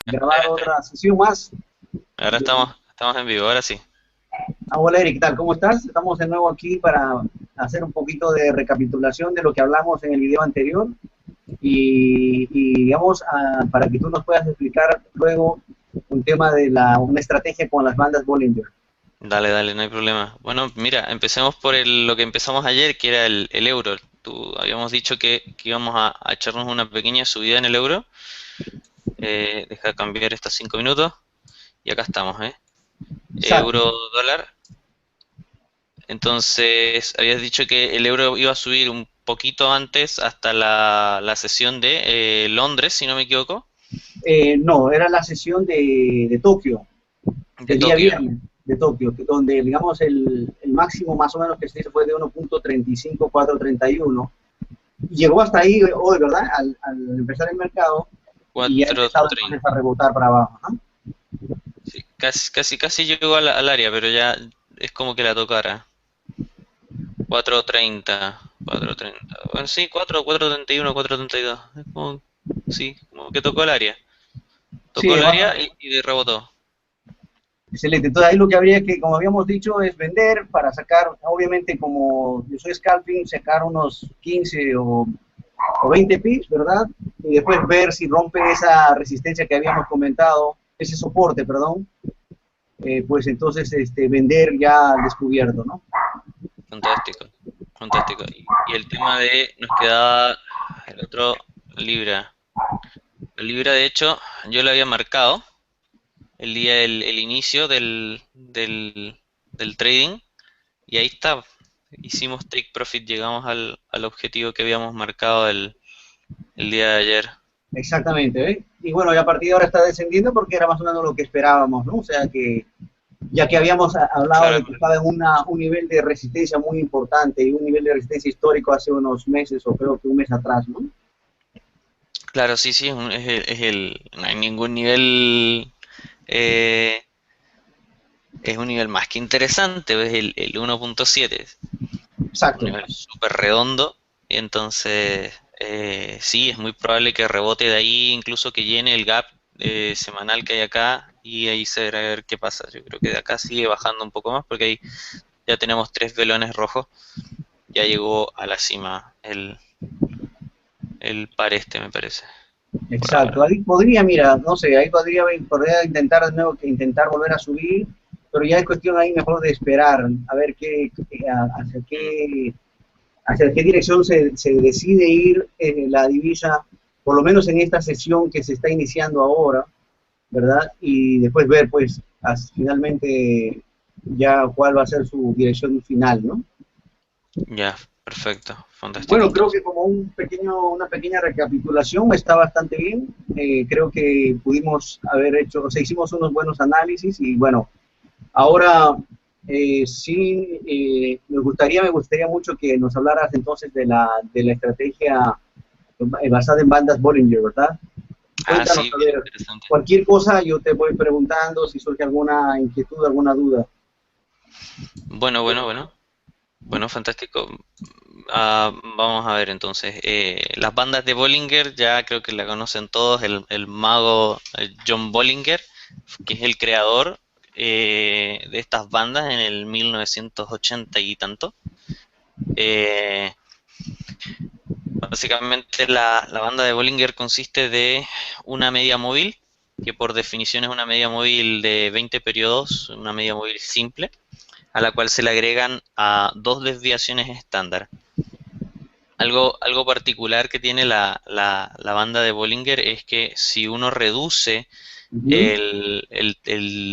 Grabar otra sesión más. Ahora estamos en vivo, ahora sí. Hola Eric, ¿qué tal? ¿Cómo estás? Estamos de nuevo aquí para hacer un poquito de recapitulación de lo que hablamos en el video anterior y digamos, para que tú nos puedas explicar luego un tema de una estrategia con las bandas Bollinger. Dale, dale, no hay problema. Bueno, mira, empecemos por lo que empezamos ayer, que era el euro. Habíamos dicho que íbamos a echarnos una pequeña subida en el euro. Deja cambiar estos 5 minutos. Y acá estamos, ¿eh? Exacto. Euro dólar. Entonces, habías dicho que el euro iba a subir un poquito antes hasta la sesión de Londres, si no me equivoco, No, era la sesión de Tokio, de del día Tokio. viernes de Tokio, donde digamos el máximo más o menos que se hizo fue de 1.35431. Llegó hasta ahí hoy, ¿verdad? Al empezar el mercado y ya ha empezado 4.30. entonces a rebotar para abajo, ¿no? Sí, casi llegó al área, pero ya es como que la tocara. 4.30. Bueno, sí, 4.31, 4.32. Es como, sí, como que tocó el área. Sí, Tocó el área y rebotó. excelente. Entonces ahí lo que habría que, como habíamos dicho, es vender para sacar, obviamente como yo soy scalping, sacar unos 15 o 20 pips, ¿verdad? Y después ver si rompe esa resistencia que habíamos comentado, ese soporte, perdón, pues entonces vender ya al descubierto, ¿no? Fantástico, fantástico. Y el tema de, nos quedaba el otro Libra. La Libra, de hecho, yo lo había marcado el día el inicio del trading. Y ahí está. Hicimos take profit, llegamos al objetivo que habíamos marcado el día de ayer. Exactamente, ¿eh? Y bueno, y a partir de ahora está descendiendo porque era más o menos lo que esperábamos, ¿no? O sea que ya que habíamos hablado Claro, de que estaba en un nivel de resistencia muy importante y un nivel de resistencia histórico hace unos meses o creo que un mes atrás, ¿no? claro, sí, sí, no hay ningún nivel, eh, es un nivel más que interesante, es el 1.7, un Exacto. nivel súper redondo, y entonces sí, es muy probable que rebote de ahí, incluso que llene el gap semanal que hay acá, y ahí se verá a ver qué pasa. Yo creo que de acá sigue bajando un poco más, porque ahí ya tenemos tres velones rojos, ya llegó a la cima el par este, me parece, por Exacto. ahora. Ahí podría, mira, no sé, ahí podría intentar de nuevo, que intentar volver a subir, pero ya es cuestión ahí mejor de esperar, a ver Mm. hacia qué dirección se decide ir la divisa, por lo menos en esta sesión que se está iniciando ahora, ¿verdad? Y después ver, pues, finalmente ya cuál va a ser su dirección final, ¿no? Ya, perfecto, fantástico Bueno, creo entonces. que como una pequeña recapitulación está bastante bien. Creo que pudimos haber hecho, o sea, hicimos unos buenos análisis y bueno, ahora sí, me gustaría mucho que nos hablaras entonces de la estrategia basada en bandas Bollinger, ¿verdad? Ah, Cuéntanos, sí, a bien ver, interesante. cualquier cosa yo te voy preguntando si surge alguna inquietud, alguna duda. Bueno, bueno, bueno. Bueno, fantástico. Vamos a ver entonces. Las bandas de Bollinger, ya creo que la conocen todos, el mago John Bollinger, que es el creador de estas bandas en el 1980 y tanto. Eh, Básicamente la banda de Bollinger consiste de una media móvil, que por definición es una media móvil de 20 periodos, una media móvil simple, a la cual se le agregan a dos desviaciones estándar. Algo particular que tiene la banda de Bollinger es que si uno reduce Ujú.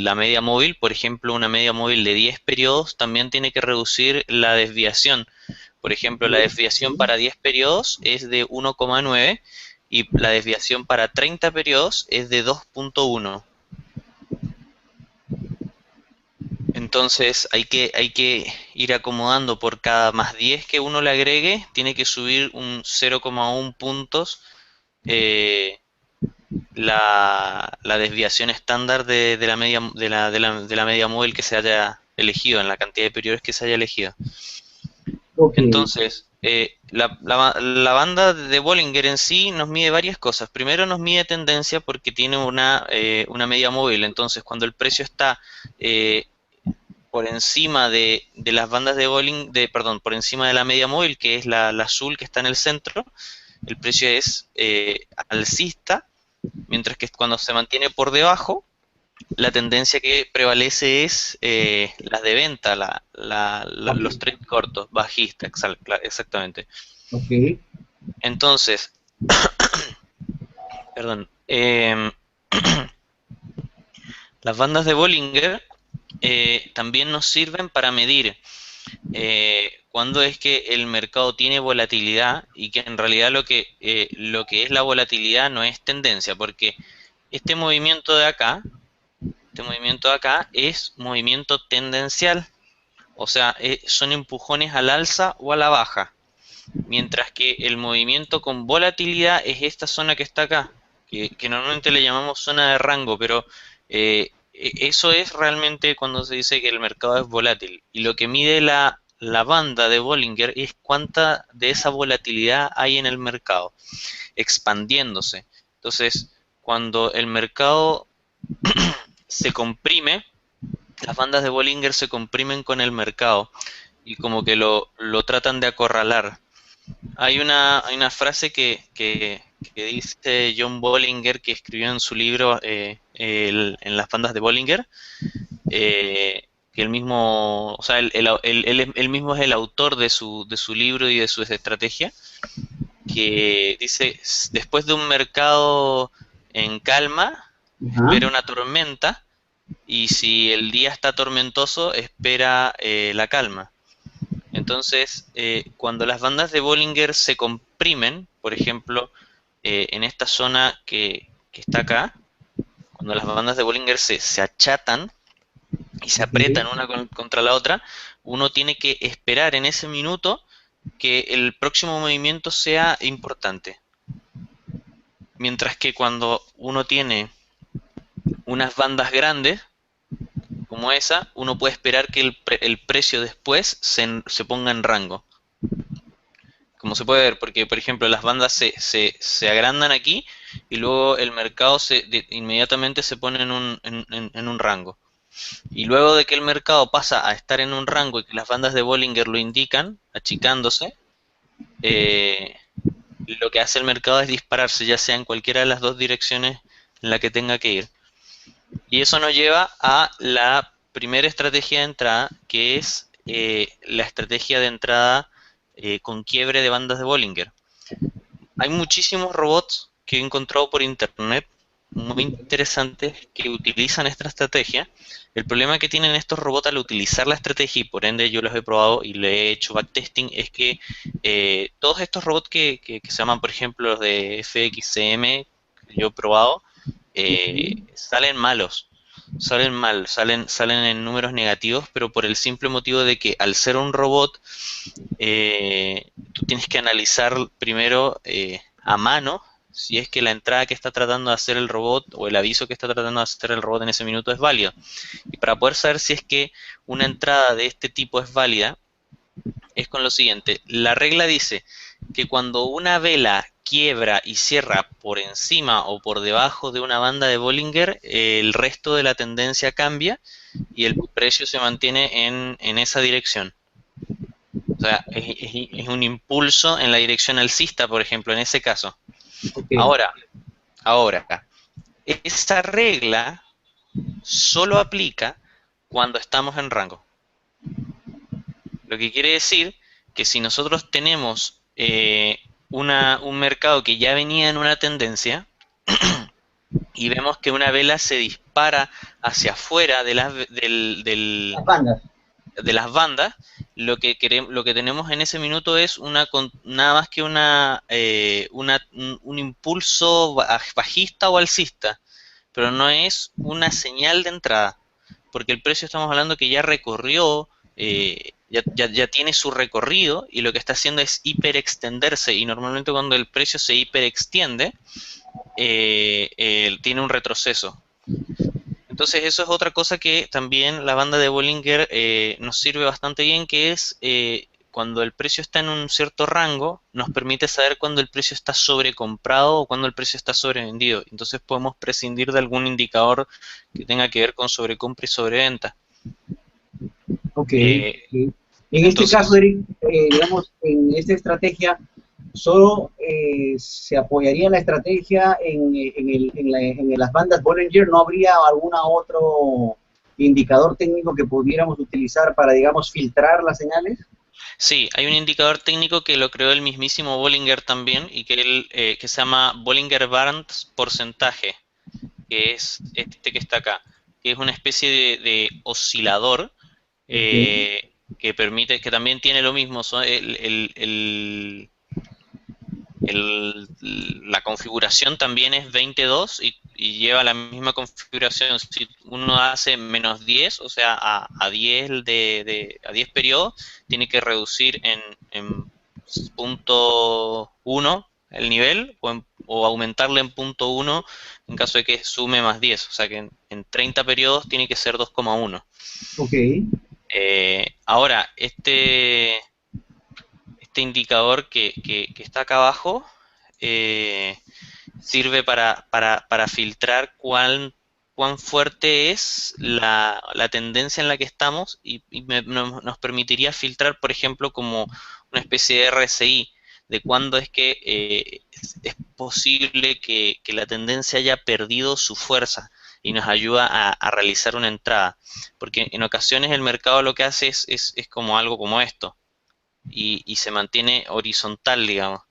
la media móvil, por ejemplo, una media móvil de 10 periodos, también tiene que reducir la desviación. Por ejemplo, la desviación para 10 periodos es de 1,9 y la desviación para 30 periodos es de 2,1. Entonces hay que ir acomodando por cada más 10 que uno le agregue, tiene que subir un 0,1 puntos eh, la desviación estándar de la media, de la media móvil que se haya elegido, en la cantidad de periodos que se haya elegido. Ok, Entonces, La banda de Bollinger en sí nos mide varias cosas. Primero nos mide tendencia porque tiene una media móvil. Entonces, cuando el precio está eh, por encima de las bandas de Bollinger, perdón, por encima de la media móvil, que es la azul que está en el centro, el precio es alcista, mientras que cuando se mantiene por debajo, la tendencia que prevalece es las de venta, los Bajista. trades cortos, bajistas, exactamente. Ok. Entonces, perdón, las bandas de Bollinger también nos sirven para medir cuándo es que el mercado tiene volatilidad y que en realidad lo que es la volatilidad no es tendencia, porque este movimiento de acá, este movimiento de acá es movimiento tendencial, o sea, son empujones al alza o a la baja, mientras que el movimiento con volatilidad es esta zona que está acá, que normalmente le llamamos zona de rango, pero eso es realmente cuando se dice que el mercado es volátil. Y lo que mide la banda de Bollinger es cuánta de esa volatilidad hay en el mercado, expandiéndose. Entonces, cuando el mercado se comprime, las bandas de Bollinger se comprimen con el mercado y como que lo tratan de acorralar. Hay una frase que dice John Bollinger, que escribió en su libro en las bandas de Bollinger, que él mismo, o sea, él mismo es el autor de su libro y de su estrategia, que dice, después de un mercado en calma, Ajá. espera una tormenta, y si el día está tormentoso, espera la calma. Entonces, cuando las bandas de Bollinger se comprimen, por ejemplo, en esta zona que está acá, cuando las bandas de Bollinger se achatan y se Ok. aprietan una contra la otra, uno tiene que esperar en ese minuto que el próximo movimiento sea importante. Mientras que cuando uno tiene unas bandas grandes, como esa, uno puede esperar que el precio después se ponga en rango. Como se puede ver, porque por ejemplo las bandas se agrandan aquí y luego el mercado inmediatamente se pone en un rango. Y luego de que el mercado pasa a estar en un rango y que las bandas de Bollinger lo indican, achicándose, eh, lo que hace el mercado es dispararse, ya sea en cualquiera de las dos direcciones en la que tenga que ir. Y eso nos lleva a la primera estrategia de entrada, que es la estrategia de entrada con quiebre de bandas de Bollinger. Hay muchísimos robots que he encontrado por internet muy interesantes que utilizan esta estrategia. El problema que tienen estos robots al utilizar la estrategia, y por ende yo los he probado y le he hecho backtesting, es que todos estos robots que se llaman, por ejemplo, los de FXCM, que yo he probado, salen malos. Salen mal, salen en números negativos, pero por el simple motivo de que al ser un robot tú tienes que analizar primero a mano si es que la entrada que está tratando de hacer el robot o el aviso que está tratando de hacer el robot en ese minuto es válido. Y para poder saber si es que una entrada de este tipo es válida, es con lo siguiente. La regla dice que cuando una vela quiebra y cierra por encima o por debajo de una banda de Bollinger, el resto de la tendencia cambia y el precio se mantiene en esa dirección. O sea, es un impulso en la dirección alcista, por ejemplo, en ese caso. Ok. Ahora, ahora, esta regla solo aplica cuando estamos en rango. Lo que quiere decir que si nosotros tenemos un mercado que ya venía en una tendencia y vemos que una vela se dispara hacia afuera Las bandas. de las bandas, lo que tenemos en ese minuto es nada más que un impulso bajista o alcista, pero no es una señal de entrada, porque el precio estamos hablando que ya recorrió, ya tiene su recorrido y lo que está haciendo es hiperextenderse y normalmente cuando el precio se hiperextiende, tiene un retroceso. Entonces eso es otra cosa que también la banda de Bollinger nos sirve bastante bien, que es cuando el precio está en un cierto rango, nos permite saber cuándo el precio está sobrecomprado o cuándo el precio está sobrevendido. Entonces podemos prescindir de algún indicador que tenga que ver con sobrecompra y sobreventa. Ok. Eh, Ok. En este caso, entonces, Eric, digamos, en esta estrategia, solo se apoyaría la estrategia en las bandas Bollinger, ¿no habría algún otro indicador técnico que pudiéramos utilizar para, digamos, filtrar las señales? sí, hay un indicador técnico que lo creó el mismísimo Bollinger también y que se llama Bollinger Bands porcentaje, que es este que está acá, que es una especie de oscilador Ok. que permite, que también tiene lo mismo, la configuración también es 22 y lleva la misma configuración. Si uno hace -10, o sea, a 10 a 10 periodos, tiene que reducir en punto uno el nivel o aumentarle en punto uno en caso de que sume +10. O sea que en 30 periodos tiene que ser 2,1. Ok. Ahora, este indicador que está acá abajo eh, sirve para filtrar cuán fuerte es la tendencia en la que estamos y nos permitiría filtrar, por ejemplo, como una especie de RSI de cuándo es que es posible que la tendencia haya perdido su fuerza y nos ayuda a realizar una entrada. Porque en ocasiones el mercado lo que hace es como algo como esto y se mantiene horizontal, digamos.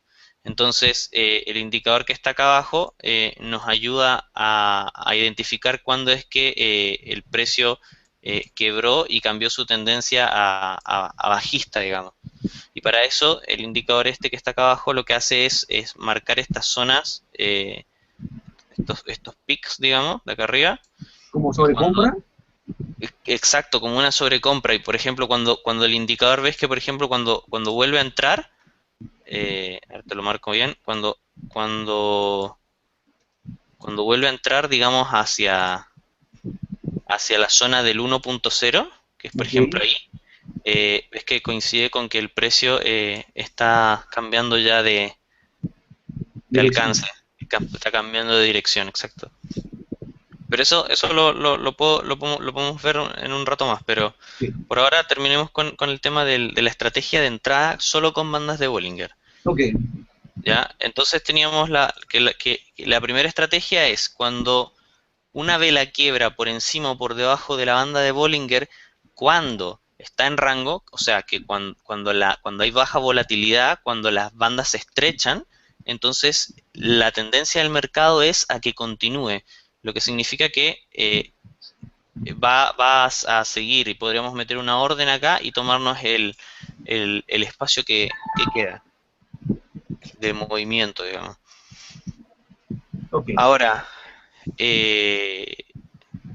Entonces, el indicador que está acá abajo nos ayuda a identificar cuándo es que el precio quebró y cambió su tendencia a bajista, digamos. Y para eso, el indicador este que está acá abajo lo que hace es marcar estas zonas, estos peaks, digamos, de acá arriba. ¿Como Y cuando, sobrecompra? exacto, como una sobrecompra. Y por ejemplo, cuando el indicador ves que, por ejemplo, cuando vuelve a entrar, a ver, te lo marco bien, cuando, cuando vuelve a entrar, digamos, hacia la zona del 1.0, que es por Ok. ejemplo ahí, ves que coincide con que el precio está cambiando ya de Dirección. alcance, está cambiando de dirección, exacto. Pero eso lo podemos ver en un rato más, pero Sí. por ahora terminemos con el tema de la estrategia de entrada solo con bandas de Bollinger. Ok. ¿Ya? Entonces teníamos que la primera estrategia es cuando una vela quiebra por encima o por debajo de la banda de Bollinger, cuando está en rango, o sea que cuando hay baja volatilidad, cuando las bandas se estrechan, entonces la tendencia del mercado es a que continúe, lo que significa que va a seguir y podríamos meter una orden acá y tomarnos el espacio que queda de movimiento, digamos. Ok. Ahora, eh,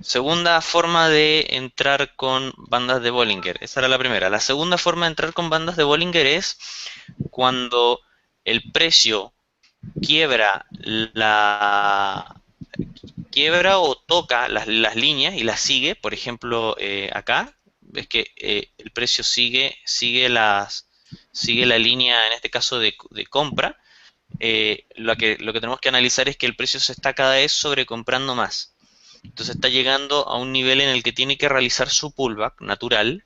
segunda forma de entrar con bandas de Bollinger. Esa era la primera. La segunda forma de entrar con bandas de Bollinger es cuando el precio quiebra quiebra o toca las líneas y las sigue. Por ejemplo, acá ves que el precio sigue la línea, en este caso de compra. Lo que tenemos que analizar es que el precio se está cada vez sobrecomprando más. Entonces está llegando a un nivel en el que tiene que realizar su pullback natural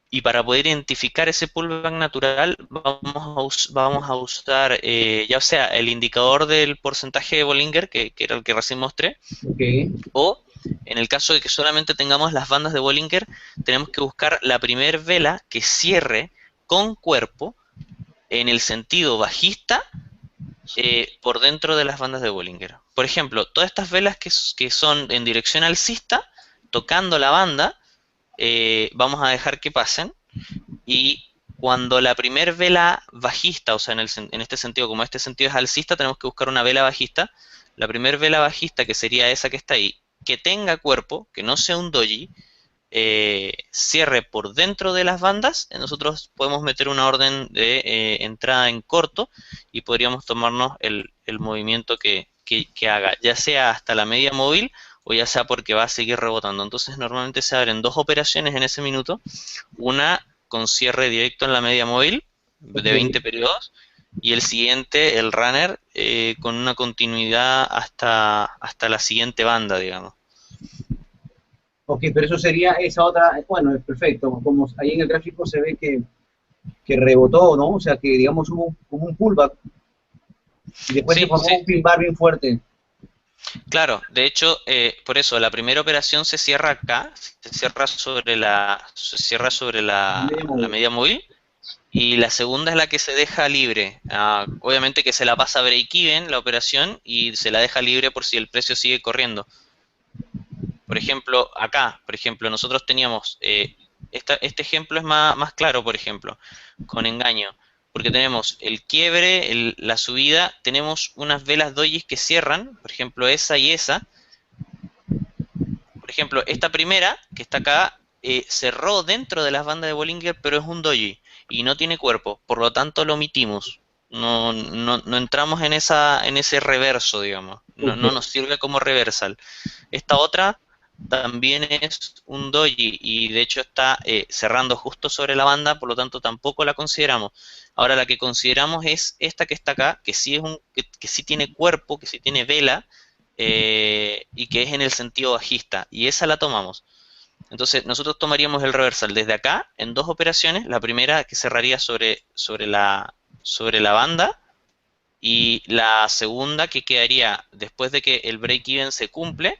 y para poder identificar ese pullback natural vamos a usar ya sea el indicador del porcentaje de Bollinger, que era el que recién mostré, Ok. o en el caso de que solamente tengamos las bandas de Bollinger, tenemos que buscar la primer vela que cierre con cuerpo en el sentido bajista por dentro de las bandas de Bollinger. Por ejemplo, todas estas velas que son en dirección alcista, tocando la banda, vamos a dejar que pasen y cuando la primer vela bajista, o sea, en este sentido, como este sentido es alcista, tenemos que buscar una vela bajista. La primer vela bajista, que sería esa que está ahí, que tenga cuerpo, que no sea un doji, cierre por dentro de las bandas, nosotros podemos meter una orden de entrada en corto y podríamos tomarnos el movimiento que haga, ya sea hasta la media móvil o ya sea porque va a seguir rebotando. Entonces normalmente se abren dos operaciones en ese minuto, una con cierre directo en la media móvil Ok, de 20 periodos, y el siguiente, el runner, con una continuidad hasta la siguiente banda, digamos. ok, pero eso sería esa otra, bueno, es perfecto, como ahí en el gráfico se ve que rebotó, ¿no? O sea, que digamos hubo como un pullback y después se Sí, formó sí, un pin bar bien fuerte. claro. De hecho, por eso la primera operación se cierra acá, se cierra sobre Media la móvil. media móvil. Y la segunda es la que se deja libre. Obviamente que se la pasa a break-even la operación y se la deja libre por si el precio sigue corriendo. Por ejemplo, acá, por ejemplo, nosotros teníamos, este ejemplo es más claro, por ejemplo, con engaño, porque tenemos el quiebre, la subida, tenemos unas velas dojis que cierran, por ejemplo, esa y esa. Por ejemplo, esta primera, que está acá, cerró dentro de las bandas de Bollinger, pero es un doji y no tiene cuerpo, por lo tanto lo omitimos. No entramos en ese reverso, digamos. Ok, No nos sirve como reversal. Esta otra también es un doji y de hecho está cerrando justo sobre la banda, por lo tanto tampoco la consideramos. Ahora la que consideramos es esta que está acá, que sí que sí tiene cuerpo, que sí tiene vela, y que es en el sentido bajista, y esa la tomamos. Entonces nosotros tomaríamos el reversal desde acá en dos operaciones, la primera que cerraría sobre la banda, y la segunda que quedaría después de que el break-even se cumple,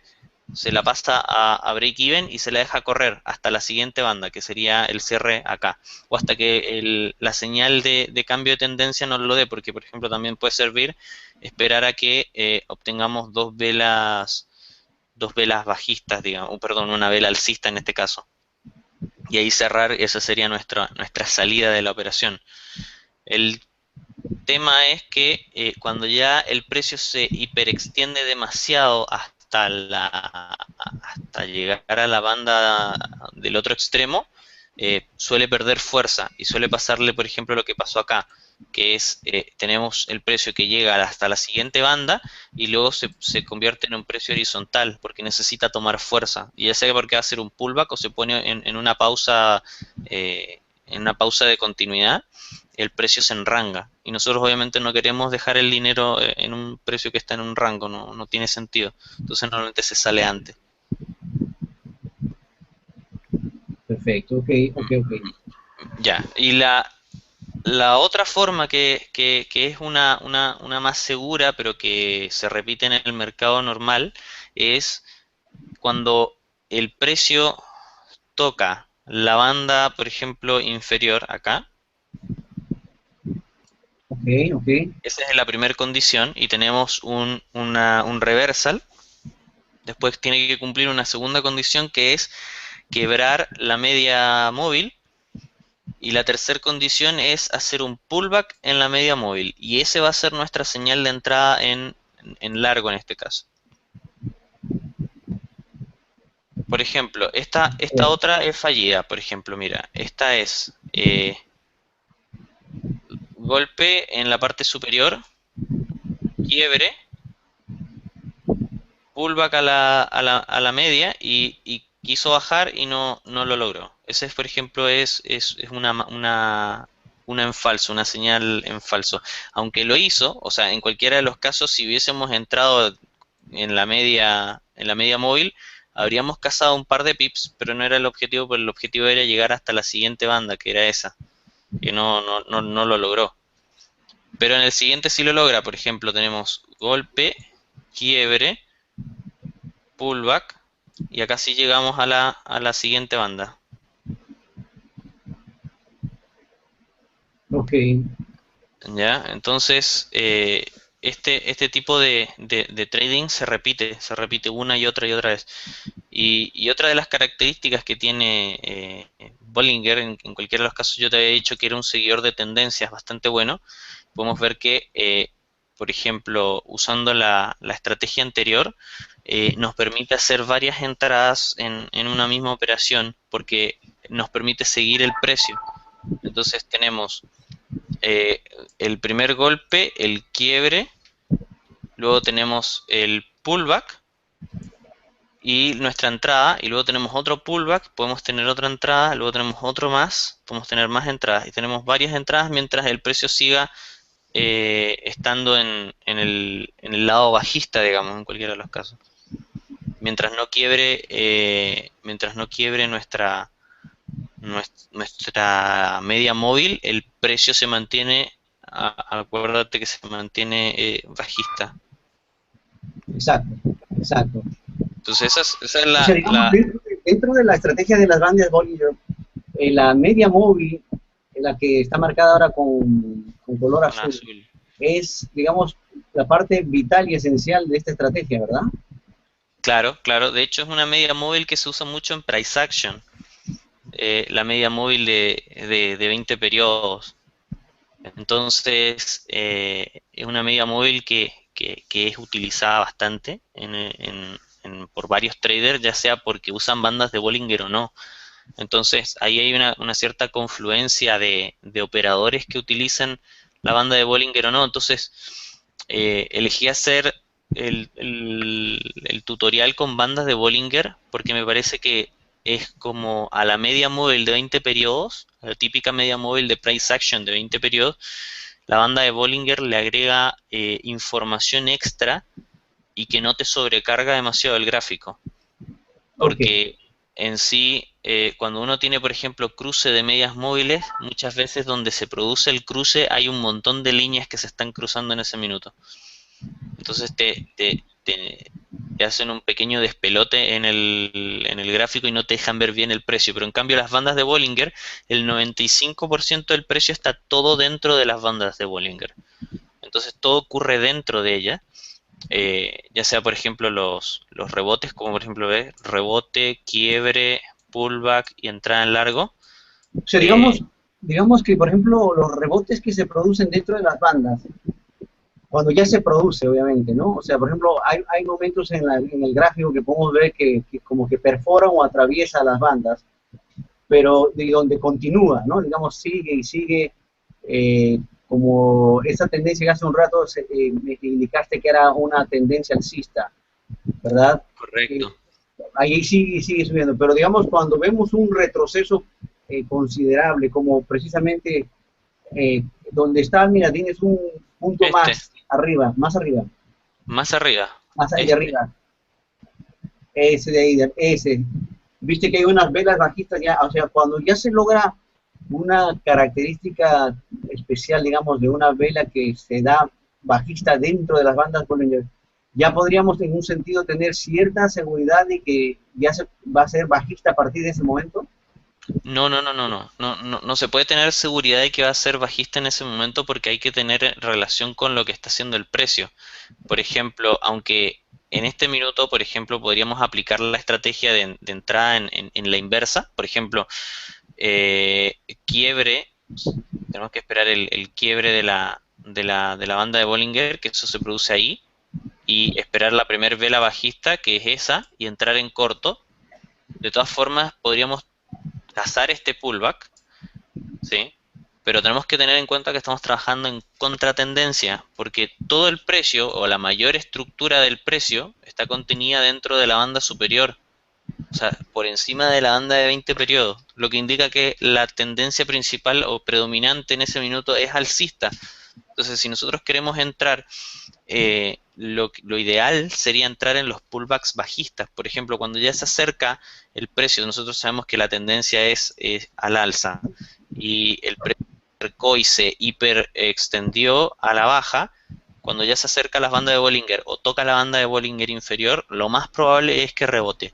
se la pasa a break-even y se la deja correr hasta la siguiente banda, que sería el cierre acá, o hasta que la señal de cambio de tendencia nos lo dé, porque por ejemplo también puede servir esperar a que obtengamos dos velas bajistas, digamos, perdón, una vela alcista en este caso, y ahí cerrar, esa sería nuestra salida de la operación. El tema es que cuando ya el precio se hiperextiende demasiado hasta llegar a la banda del otro extremo, suele perder fuerza y suele pasarle, por ejemplo, lo que pasó acá, que es tenemos el precio que llega hasta la siguiente banda y luego se convierte en un precio horizontal porque necesita tomar fuerza, y ya sea porque va a hacer un pullback o se pone en una pausa de continuidad, el precio se enranga. Y nosotros obviamente no queremos dejar el dinero en un precio que está en un rango, no tiene sentido. Entonces normalmente se sale antes. perfecto, ok, ok, ok. Ya, y la otra forma que es una más segura, pero que se repite en el mercado normal, es cuando el precio toca la banda, por ejemplo, inferior acá. Ok, ok. Esa es la primera condición y tenemos un reversal. Después tiene que cumplir una segunda condición que es quebrar la media móvil. Y la tercera condición es hacer un pullback en la media móvil. Y ese va a ser nuestra señal de entrada en largo en este caso. Por ejemplo, esta otra es fallida. Por ejemplo, mira, esta es golpe en la parte superior, quiebre, pullback a la media y quiso bajar y no lo logró. Ese, por ejemplo, es una en falso, una señal en falso. Aunque lo hizo, o sea, en cualquiera de los casos, si hubiésemos entrado en la media móvil, habríamos cazado un par de pips, pero no era el objetivo, porque el objetivo era llegar hasta la siguiente banda, que era esa, que no lo logró. Pero en el siguiente sí lo logra. Por ejemplo, tenemos golpe, quiebre, pullback, y acá sí llegamos a la siguiente banda. Ok, ¿Ya? Entonces, este tipo de trading se repite una y otra vez. Y otra de las características que tiene Bollinger, en cualquiera de los casos yo te había dicho que era un seguidor de tendencias bastante bueno, podemos ver que, por ejemplo, usando la estrategia anterior, nos permite hacer varias entradas en una misma operación porque nos permite seguir el precio. Entonces tenemos eh, el primer golpe, el quiebre, luego tenemos el pullback y nuestra entrada, y luego tenemos otro pullback, podemos tener otra entrada, luego tenemos otro más, podemos tener más entradas, y tenemos varias entradas mientras el precio siga estando en el lado bajista, digamos, en cualquiera de los casos. Mientras no quiebre nuestra media móvil, el precio se mantiene, acuérdate que se mantiene bajista. Exacto, exacto. Entonces esa es O sea, digamos, dentro de la estrategia de las bandas Bollinger, la media móvil, la que está marcada ahora con color con azul, azul. es, digamos, la parte vital y esencial de esta estrategia, ¿verdad? Claro, claro. De hecho es una media móvil que se usa mucho en price action. La media móvil de 20 periodos. Entonces, es una media móvil que es utilizada bastante por varios traders, ya sea porque usan bandas de Bollinger o no. Entonces, ahí hay una cierta confluencia de operadores que utilizan la banda de Bollinger o no. Entonces, elegí hacer el tutorial con bandas de Bollinger porque me parece que es como a la media móvil de 20 periodos, a la típica media móvil de price action de 20 periodos, la banda de Bollinger le agrega información extra y que no te sobrecarga demasiado el gráfico. Ok, Porque en sí, cuando uno tiene, por ejemplo, cruce de medias móviles, muchas veces donde se produce el cruce hay un montón de líneas que se están cruzando en ese minuto. Entonces te hacen un pequeño despelote en el gráfico y no te dejan ver bien el precio. Pero en cambio las bandas de Bollinger, el 95% del precio está todo dentro de las bandas de Bollinger. Entonces todo ocurre dentro de ella. Ya sea por ejemplo los rebotes, como por ejemplo ves, rebote, quiebre, pullback y entrada en largo. o sea, eh, digamos que, por ejemplo, los rebotes que se producen dentro de las bandas, cuando ya se produce, obviamente, ¿no? O sea, por ejemplo, hay momentos en el gráfico que podemos ver que como que perforan o atraviesa las bandas, pero de donde continúa, ¿no? Digamos, sigue y sigue, como esa tendencia que hace un rato me indicaste que era una tendencia alcista, ¿verdad? Eh, correcto. ahí sigue y sigue subiendo, pero digamos, cuando vemos un retroceso considerable, como precisamente donde está, mira, tienes un punto Este, más arriba, más arriba. más ahí Este. arriba, ese de ahí, ese. Viste que hay unas velas bajistas ya, o sea, cuando ya se logra una característica especial, digamos, de una vela que se da bajista dentro de las bandas Bollinger, ya podríamos en un sentido tener cierta seguridad de que ya se va a ser bajista a partir de ese momento. No, no, no, no, no, no, no, no se puede tener seguridad de que va a ser bajista en ese momento porque hay que tener relación con lo que está haciendo el precio. Por ejemplo, aunque en este minuto, por ejemplo, podríamos aplicar la estrategia de entrada en la inversa, por ejemplo, quiebre, tenemos que esperar el quiebre de la banda de Bollinger, que eso se produce ahí, y esperar la primer vela bajista, que es esa, y entrar en corto. De todas formas, podríamos cazar este pullback, ¿sí? Pero tenemos que tener en cuenta que estamos trabajando en contratendencia, porque todo el precio o la mayor estructura del precio está contenida dentro de la banda superior, o sea, por encima de la banda de 20 periodos, lo que indica que la tendencia principal o predominante en ese minuto es alcista. Entonces, si nosotros queremos entrar, lo ideal sería entrar en los pullbacks bajistas. Por ejemplo, cuando ya se acerca el precio, nosotros sabemos que la tendencia es al alza y el precio y se hiper extendió a la baja. Cuando ya se acerca a las bandas de Bollinger o toca la banda de Bollinger inferior, lo más probable es que rebote.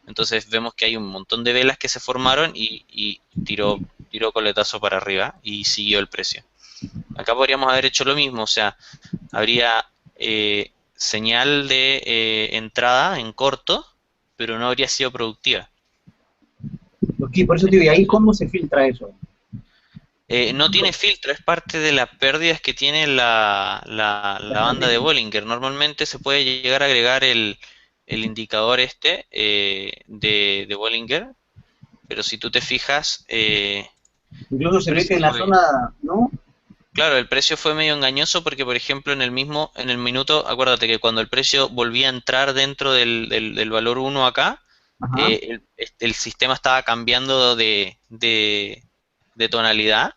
Entonces vemos que hay un montón de velas que se formaron y tiró coletazo para arriba y siguió el precio. Acá podríamos haber hecho lo mismo, o sea, habría señal de entrada en corto, pero no habría sido productiva. Okay, por eso te digo, ¿y ahí cómo se filtra eso? No tiene filtro, es parte de las pérdidas que tiene la banda de Bollinger. Normalmente se puede llegar a agregar el indicador este de Bollinger, pero si tú te fijas, Incluso se ve que parece en que la lo ve. zona, ¿no? Claro, el precio fue medio engañoso porque, por ejemplo, en el minuto, acuérdate que cuando el precio volvía a entrar dentro del valor uno acá, Ajá. el sistema estaba cambiando de tonalidad,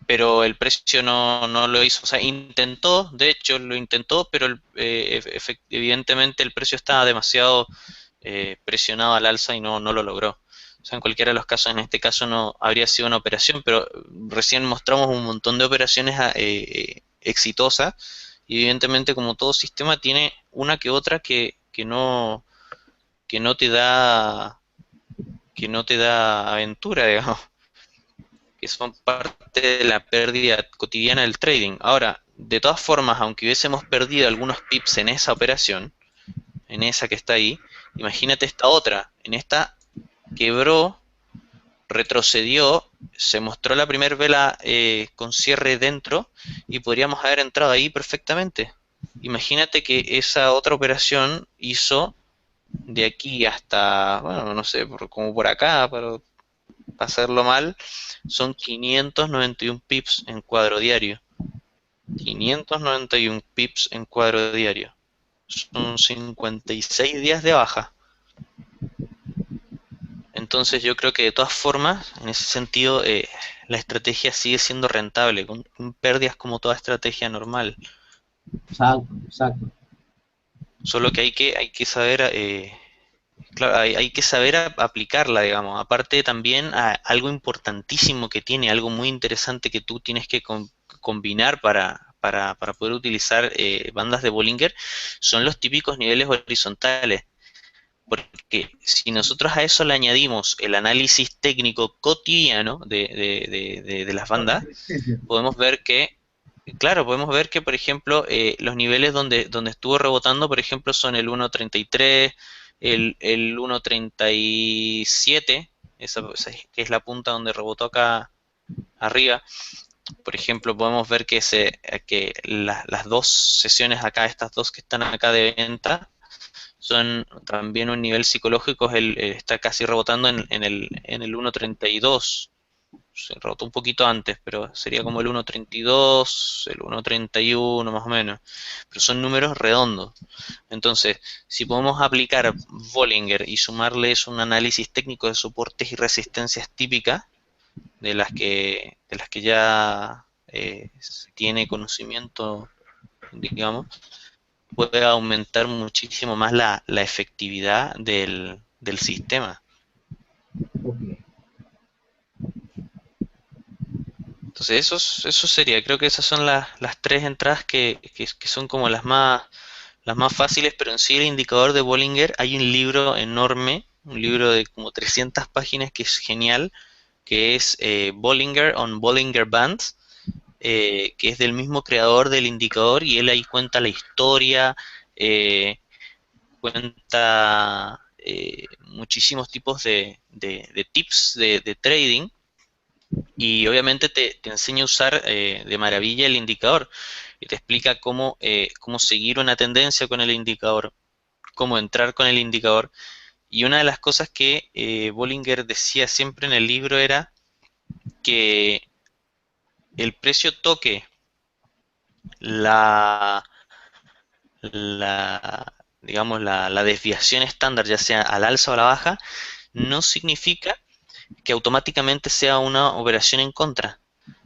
pero el precio no lo hizo. O sea, intentó, de hecho lo intentó, pero evidentemente el precio estaba demasiado presionado al alza y no lo logró. O sea, en cualquiera de los casos, en este caso no habría sido una operación, pero recién mostramos un montón de operaciones exitosas y evidentemente como todo sistema tiene una que otra que no te da que no te da aventura, digamos, que son parte de la pérdida cotidiana del trading. Ahora, de todas formas, aunque hubiésemos perdido algunos pips en esa operación, en esa que está ahí, imagínate esta otra, en esta quebró, retrocedió, se mostró la primera vela con cierre dentro y podríamos haber entrado ahí perfectamente. Imagínate que esa otra operación hizo de aquí hasta, bueno, no sé, como por acá, para hacerlo mal, son 591 pips en cuadro diario. 591 pips en cuadro diario. Son 56 días de baja. Entonces yo creo que de todas formas, en ese sentido, la estrategia sigue siendo rentable, con pérdidas como toda estrategia normal. Exacto, exacto. Solo que hay que saber, claro, hay que saber aplicarla, digamos. Aparte también algo importantísimo que tiene, algo muy interesante que tú tienes que combinar para poder utilizar bandas de Bollinger, son los típicos niveles horizontales. Porque si nosotros a eso le añadimos el análisis técnico cotidiano de las Corte bandas, de resistencia. podemos ver que, claro, podemos ver que, por ejemplo, los niveles donde estuvo rebotando, por ejemplo, son el 1.33, el 1.37, esa que es la punta donde rebotó acá arriba. Por ejemplo, podemos ver que las dos sesiones acá, estas dos que están acá de venta, son también un nivel psicológico, está casi rebotando en el 1.32. Se rebotó un poquito antes, pero sería como el 1.32, el 1.31 más o menos. Pero son números redondos. Entonces, si podemos aplicar Bollinger y sumarles un análisis técnico de soportes y resistencias típicas, de las que ya se tiene conocimiento, digamos, puede aumentar muchísimo más la efectividad del sistema. Ok. Entonces eso sería, creo que esas son las tres entradas que son como las más fáciles, pero en sí el indicador de Bollinger, hay un libro enorme, un libro de como 300 páginas que es genial, que es Bollinger on Bollinger Bands, que es del mismo creador del indicador y él ahí cuenta la historia, eh, cuenta muchísimos tipos de tips de trading y obviamente te enseña a usar de maravilla el indicador y te explica cómo seguir una tendencia con el indicador, cómo entrar con el indicador. Y una de las cosas que Bollinger decía siempre en el libro era que el precio toque la, la digamos, la desviación estándar, ya sea al alza o a la baja, no significa que automáticamente sea una operación en contra.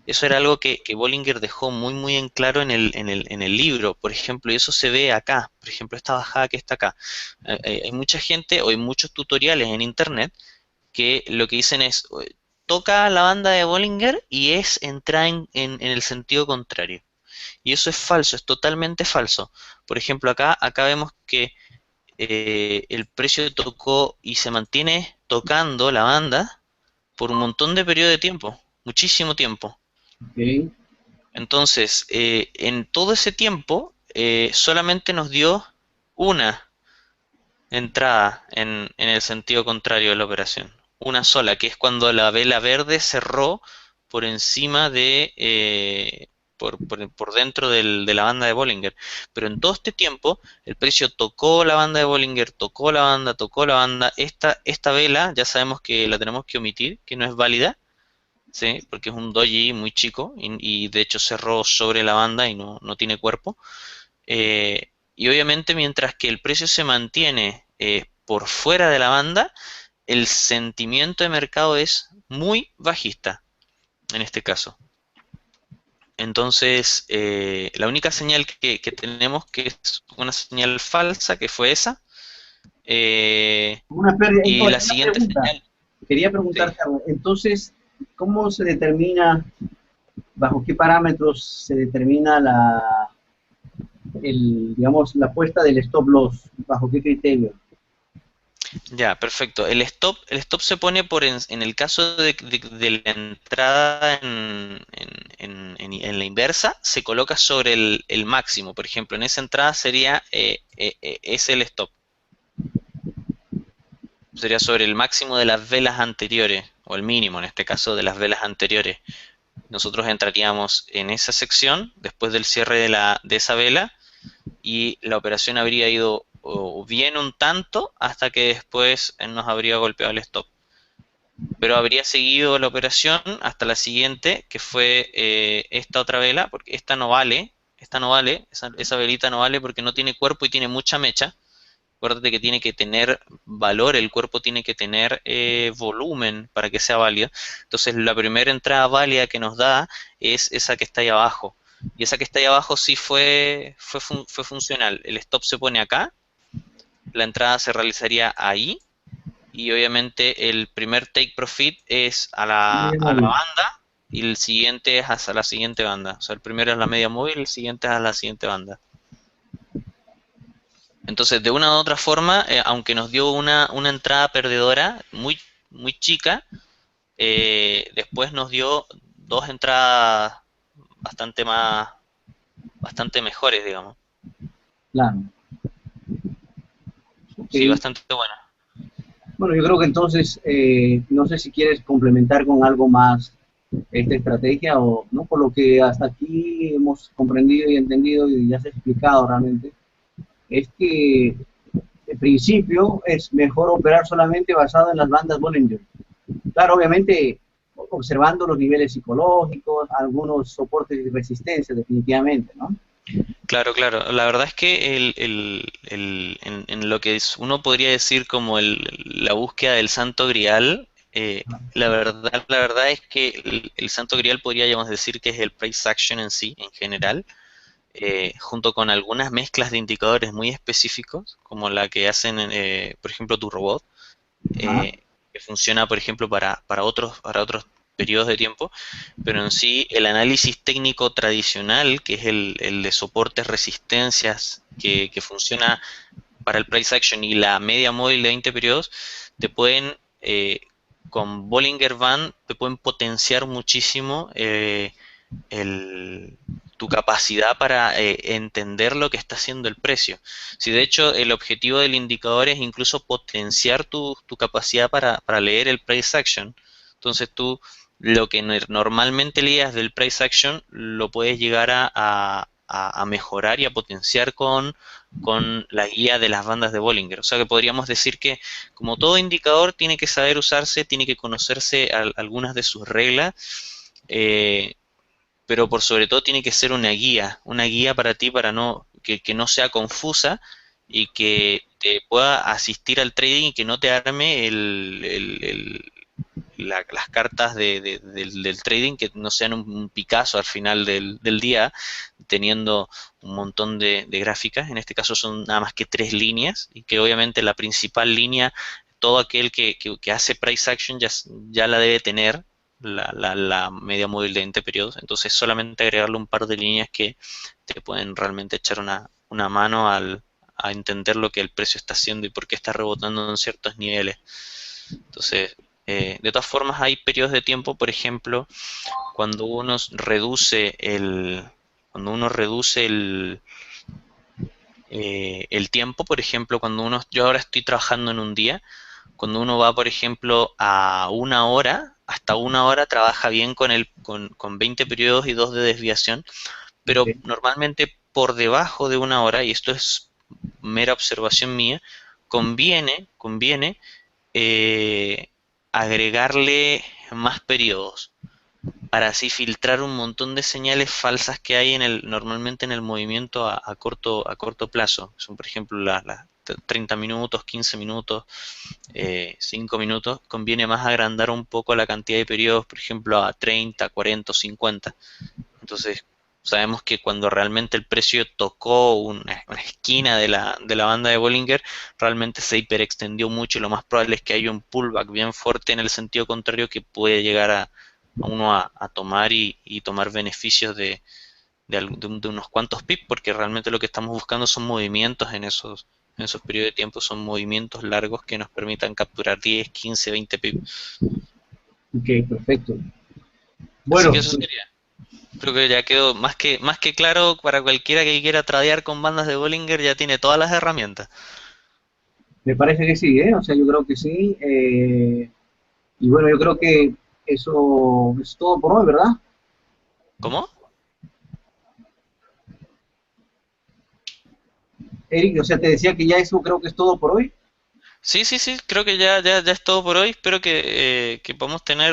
Eso era algo que Bollinger dejó muy muy en claro en el libro, por ejemplo, y eso se ve acá, por ejemplo, esta bajada que está acá. Hay mucha gente o hay muchos tutoriales en internet que lo que dicen es, toca la banda de Bollinger y es entrar en el sentido contrario. Y eso es falso, es totalmente falso. Por ejemplo, acá vemos que el precio tocó y se mantiene tocando la banda por un montón de periodo de tiempo, muchísimo tiempo. Ok. Entonces, en todo ese tiempo, solamente nos dio una entrada en el sentido contrario de la operación. Una sola, que es cuando la vela verde cerró por encima por dentro de la banda de Bollinger. Pero en todo este tiempo, el precio tocó la banda de Bollinger, tocó la banda, tocó la banda. Esta vela, ya sabemos que la tenemos que omitir, que no es válida, ¿sí? Porque es un doji muy chico y de hecho cerró sobre la banda y no tiene cuerpo. Y obviamente mientras que el precio se mantiene por fuera de la banda, el sentimiento de mercado es muy bajista en este caso. Entonces, la única señal que tenemos que es una señal falsa, que fue esa, eh, Una pérdida. y la Entonces, una siguiente pregunta. señal, Quería sí. preguntarte algo. Entonces, ¿cómo se determina, bajo qué parámetros se determina digamos, la puesta del stop loss? ¿Bajo qué criterio? Ya, perfecto. El stop se pone en el caso de la entrada en la inversa, se coloca sobre el máximo. Por ejemplo, en esa entrada sería es el stop. Sería sobre el máximo de las velas anteriores, o el mínimo en este caso de las velas anteriores. Nosotros entraríamos en esa sección después del cierre de esa vela y la operación habría ido o bien un tanto hasta que después nos habría golpeado el stop. Pero habría seguido la operación hasta la siguiente, que fue esta otra vela, porque esta no vale, esa velita no vale porque no tiene cuerpo y tiene mucha mecha. Acuérdate que tiene que tener valor, el cuerpo tiene que tener volumen para que sea válido. Entonces la primera entrada válida que nos da es esa que está ahí abajo. Y esa que está ahí abajo sí fue funcional. El stop se pone acá, la entrada se realizaría ahí y obviamente el primer take profit es a la, Media a la móvil. banda y el siguiente es hacia la siguiente banda. O sea, el primero es la media móvil, el siguiente es a la siguiente banda. Entonces, de una u otra forma, aunque nos dio una entrada perdedora muy, muy chica, después nos dio dos entradas bastante más, bastante mejores, digamos. Claro. Ok. Sí, bastante buenas. Bueno, yo creo que entonces, no sé si quieres complementar con algo más esta estrategia o no, por lo que hasta aquí hemos comprendido y entendido y ya se ha explicado realmente, es que en principio es mejor operar solamente basado en las bandas Bollinger. Claro, obviamente observando los niveles psicológicos, algunos soportes de resistencia definitivamente, ¿no? Claro, claro. La verdad es que en lo que uno podría decir como la búsqueda del Santo Grial, la verdad es que el Santo Grial podríamos decir que es el price action en sí, en general, junto con algunas mezclas de indicadores muy específicos, como la que hacen, por ejemplo, tu robot, Ajá. que funciona, por ejemplo, para otros periodos de tiempo, pero en sí el análisis técnico tradicional, que es el de soportes, resistencias, que funciona para el price action y la media móvil de 20 periodos, te pueden, con Bollinger Band, te pueden potenciar muchísimo el, tu capacidad para entender lo que está haciendo el precio. Si de hecho el objetivo del indicador es incluso potenciar tu capacidad para leer el price action, entonces tú lo que normalmente leías del price action lo puedes llegar a mejorar y a potenciar con la guía de las bandas de Bollinger. O sea que podríamos decir que como todo indicador tiene que saber usarse, tiene que conocerse algunas de sus reglas, eh, pero por sobre todo tiene que ser una guía para ti para que no sea confusa y que te pueda asistir al trading y que no te arme las cartas del trading, que no sean un Picasso al final del día, teniendo un montón de gráficas. En este caso son nada más que tres líneas y que obviamente la principal línea, todo aquel que hace price action ya la debe tener, la media móvil de 20 periodos. Entonces solamente agregarle un par de líneas que te pueden realmente echar una mano a entender lo que el precio está haciendo y por qué está rebotando en ciertos niveles. Entonces, de todas formas, hay periodos de tiempo, por ejemplo, cuando uno reduce el tiempo, por ejemplo, yo ahora estoy trabajando en un día, cuando uno va, por ejemplo, a una hora, hasta una hora trabaja bien con 20 periodos y 2 de desviación, pero Okay. normalmente por debajo de una hora, y esto es mera observación mía, conviene eh, agregarle más periodos. para así filtrar un montón de señales falsas que hay normalmente en el movimiento a corto plazo. Son, por ejemplo, las 30 minutos, 15 minutos, 5 minutos. Conviene más agrandar un poco la cantidad de periodos, por ejemplo, a 30, 40 o 50. Entonces, sabemos que cuando realmente el precio tocó una esquina de la banda de Bollinger, realmente se hiperextendió mucho y lo más probable es que haya un pullback bien fuerte en el sentido contrario que puede llegar a uno a tomar y tomar beneficios de unos cuantos pips, porque realmente lo que estamos buscando son movimientos en esos periodos de tiempo, son movimientos largos que nos permitan capturar 10, 15, 20 pips. Ok, perfecto. Así que Bueno, eso pues sería. Creo que ya quedó más que claro para cualquiera que quiera tradear con bandas de Bollinger, ya tiene todas las herramientas. me parece que sí, ¿eh? O sea, yo creo que sí. Y bueno, yo creo que eso es todo por hoy, ¿verdad? ¿Cómo? Eric, o sea, te decía que ya eso creo que es todo por hoy. Sí, sí, sí, creo que ya es todo por hoy. Espero que podamos tener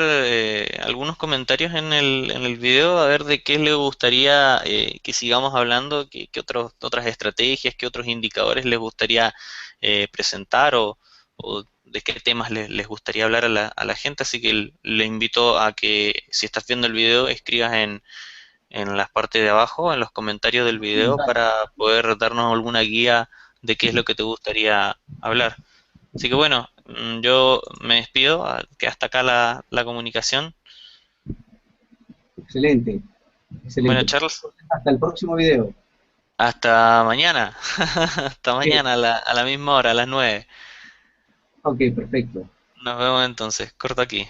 algunos comentarios en el video, a ver de qué les gustaría que sigamos hablando, qué otras estrategias, qué otros indicadores les gustaría presentar o de qué temas les gustaría hablar a la gente. Así que le invito a que si estás viendo el video, escribas en las partes de abajo, en los comentarios del video, para poder darnos alguna guía de qué es lo que te gustaría hablar. Así que bueno, yo me despido, que hasta acá la comunicación. Excelente, Bueno, excelente. Charles, Hasta el próximo video. hasta mañana. Hasta Ok, mañana a la misma hora, a las 9. ok, perfecto. Nos vemos entonces. Corto aquí.